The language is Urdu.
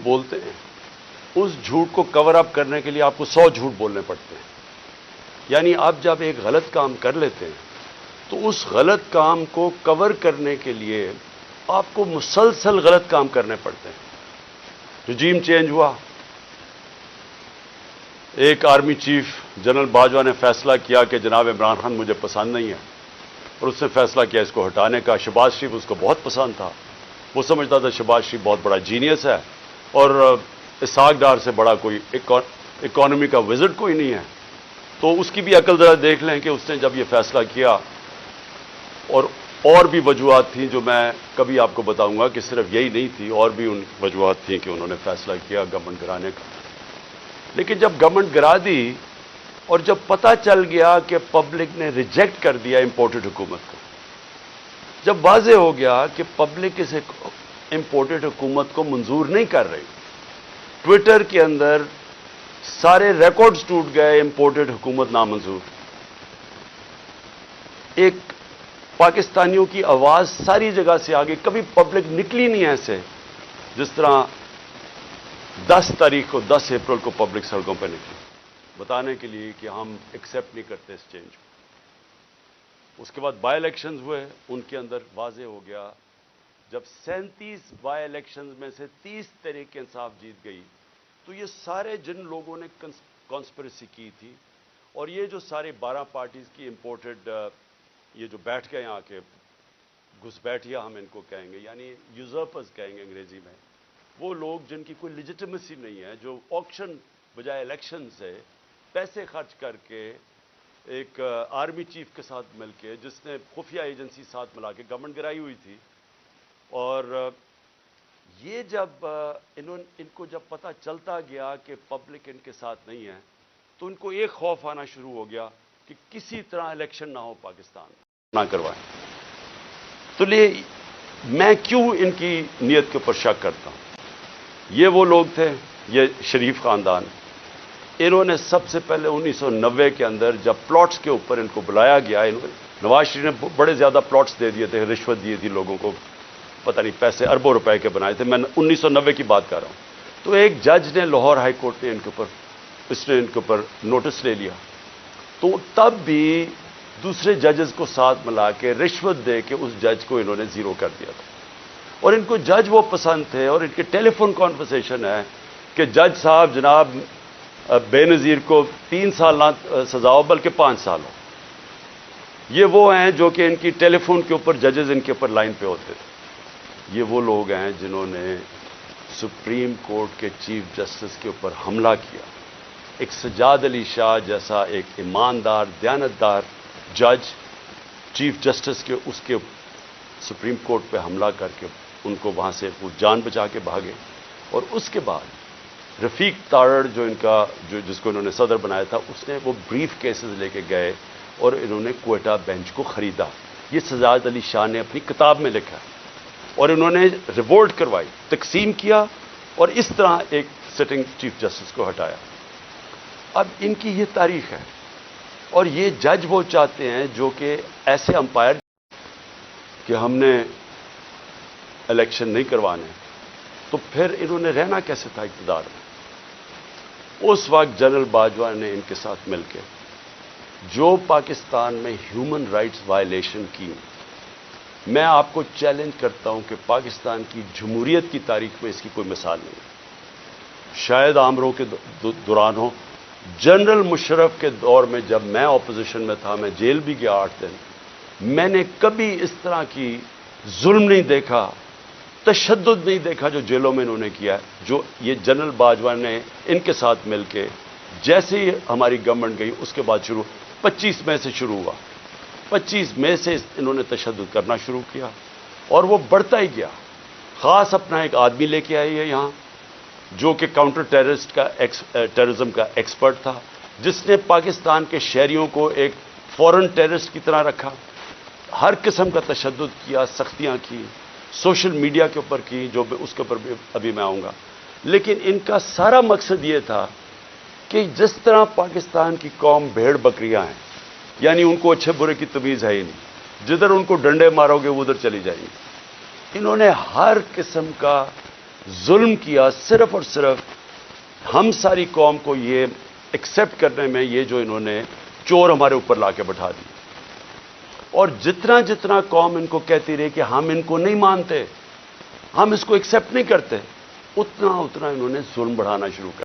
بولتے ہیں اس جھوٹ کو کور اپ کرنے کے لیے آپ کو 100 جھوٹ بولنے پڑتے ہیں. یعنی آپ جب ایک غلط کام کر لیتے ہیں تو اس غلط کام کو کور کرنے کے لیے آپ کو مسلسل غلط کام کرنے پڑتے ہیں. رجیم چینج ہوا, ایک آرمی چیف جنرل باجوہ نے فیصلہ کیا کہ جناب عمران خان مجھے پسند نہیں ہے, اور اس نے فیصلہ کیا اس کو ہٹانے کا. شہباز شریف اس کو بہت پسند تھا, وہ سمجھتا تھا شہباز شریف بہت بڑا جینیس ہے اور اسحاق ڈار سے بڑا کوئی اکانومی کا وزٹ کوئی نہیں ہے. تو اس کی بھی عقل ذرا دیکھ لیں کہ اس نے جب یہ فیصلہ کیا, اور بھی وجوہات تھیں جو میں کبھی آپ کو بتاؤں گا کہ صرف یہی نہیں تھی, اور بھی ان وجوہات تھیں کہ انہوں نے فیصلہ کیا گورنمنٹ گرانے کا. لیکن جب گورنمنٹ گرا دی اور جب پتہ چل گیا کہ پبلک نے ریجیکٹ کر دیا امپورٹڈ حکومت کو, جب واضح ہو گیا کہ پبلک اس امپورٹڈ حکومت کو منظور نہیں کر رہی, ٹویٹر کے اندر سارے ریکارڈز ٹوٹ گئے, امپورٹڈ حکومت نامنظور. ایک پاکستانیوں کی آواز ساری جگہ سے آگے, کبھی پبلک نکلی نہیں ایسے جس طرح 10 تاریخ کو 10 اپریل کو پبلک سڑکوں پہ نکلی بتانے کے لیے کہ ہم ایکسیپٹ نہیں کرتے اس چینج کو. اس کے بعد بائی الیکشنز ہوئے, ان کے اندر واضح ہو گیا جب 37 بائی الیکشنز میں سے 30 تحریک انصاف جیت گئی تو یہ سارے جن لوگوں نے کانسپریسی کی تھی, اور یہ جو سارے 12 پارٹیز کی امپورٹڈ یہ جو بیٹھ گئے یہاں کے گھس بیٹھیا ہم ان کو کہیں گے, یعنی یوزرپرز کہیں گے انگریزی میں, وہ لوگ جن کی کوئی لیجیٹمیسی نہیں ہے, جو آکشن بجائے الیکشن سے پیسے خرچ کر کے ایک آرمی چیف کے ساتھ مل کے, جس نے خفیہ ایجنسی ساتھ ملا کے گورنمنٹ گرائی ہوئی تھی. اور یہ جب ان کو جب پتہ چلتا گیا کہ پبلک ان کے ساتھ نہیں ہے تو ان کو ایک خوف آنا شروع ہو گیا کہ کسی طرح الیکشن نہ ہو, پاکستان نہ کروائیں. تو میں کیوں ان کی نیت کے اوپر شک کرتا ہوں. یہ وہ لوگ تھے, یہ شریف خاندان, انہوں نے سب سے پہلے 1990 کے اندر جب پلاٹس کے اوپر ان کو بلایا گیا, نواز شریف نے بڑے زیادہ پلاٹس دے دیے تھے, رشوت دی تھی لوگوں کو, پتہ نہیں پیسے اربوں روپے کے بنائے تھے, میں 1990 کی بات کر رہا ہوں. تو ایک جج نے لاہور ہائی کورٹ نے ان کے اوپر نوٹس لے لیا, تو تب بھی دوسرے ججز کو ساتھ ملا کے رشوت دے کے اس جج کو انہوں نے زیرو کر دیا تھا. اور ان کو جج وہ پسند تھے, اور ان کے ٹیلی فون کانورسیشن ہے کہ جج صاحب جناب بے نظیر کو 3 سال نہ سزا ہو بلکہ 5 سال ہو. یہ وہ ہیں جو کہ ان کی ٹیلی فون کے اوپر ججز ان کے اوپر لائن پہ ہوتے تھے. یہ وہ لوگ ہیں جنہوں نے سپریم کورٹ کے چیف جسٹس کے اوپر حملہ کیا. ایک سجاد علی شاہ جیسا ایک ایماندار دیانتدار جج چیف جسٹس کے اس کے سپریم کورٹ پہ حملہ کر کے ان کو وہاں سے وہ جان بچا کے بھاگے. اور اس کے بعد رفیق تارڑ جو ان کا جس کو انہوں نے صدر بنایا تھا, اس نے وہ بریف کیسز لے کے گئے اور انہوں نے کوئٹہ بینچ کو خریدا. یہ سجاد علی شاہ نے اپنی کتاب میں لکھا, اور انہوں نے ریوولٹ کروائی, تقسیم کیا, اور اس طرح ایک سٹنگ چیف جسٹس کو ہٹایا. اب ان کی یہ تاریخ ہے, اور یہ جج وہ چاہتے ہیں جو کہ ایسے امپائر کہ ہم نے الیکشن نہیں کروانے, تو پھر انہوں نے رہنا کیسے تھا اقتدار میں. اس وقت جنرل باجوہ نے ان کے ساتھ مل کے جو پاکستان میں ہیومن رائٹس وائلیشن کی, میں آپ کو چیلنج کرتا ہوں کہ پاکستان کی جمہوریت کی تاریخ میں اس کی کوئی مثال نہیں. شاید عامروں کے دوران ہو, جنرل مشرف کے دور میں جب میں اپوزیشن میں تھا, میں جیل بھی گیا 8 دن, میں نے کبھی اس طرح کی ظلم نہیں دیکھا, تشدد نہیں دیکھا جو جیلوں میں انہوں نے کیا ہے, جو یہ جنرل باجوہ نے ان کے ساتھ مل کے, جیسے ہی ہماری گورنمنٹ گئی اس کے بعد 25 مئی سے شروع ہوا. 25 مئی سے انہوں نے تشدد کرنا شروع کیا, اور وہ بڑھتا ہی گیا. خاص اپنا ایک آدمی لے کے آئی ہے یہاں جو کہ کاؤنٹر ٹیررزم کا ایکسپرٹ تھا, جس نے پاکستان کے شہریوں کو ایک فورن ٹیررسٹ کی طرح رکھا, ہر قسم کا تشدد کیا, سختیاں کی, سوشل میڈیا کے اوپر کی, جو اس کے اوپر ابھی میں آؤں گا. لیکن ان کا سارا مقصد یہ تھا کہ جس طرح پاکستان کی قوم بھیڑ بکریاں ہیں, یعنی ان کو اچھے برے کی تمیز ہے ہی نہیں, جدھر ان کو ڈنڈے مارو گے وہ ادھر چلی جائیں گی. انہوں نے ہر قسم کا ظلم کیا صرف اور صرف ہم ساری قوم کو یہ ایکسیپٹ کرنے میں، یہ جو انہوں نے چور ہمارے اوپر لا کے بٹھا دی. اور جتنا جتنا قوم ان کو کہتی رہی کہ ہم ان کو نہیں مانتے، ہم اس کو ایکسیپٹ نہیں کرتے، اتنا اتنا انہوں نے ظلم بڑھانا شروع کر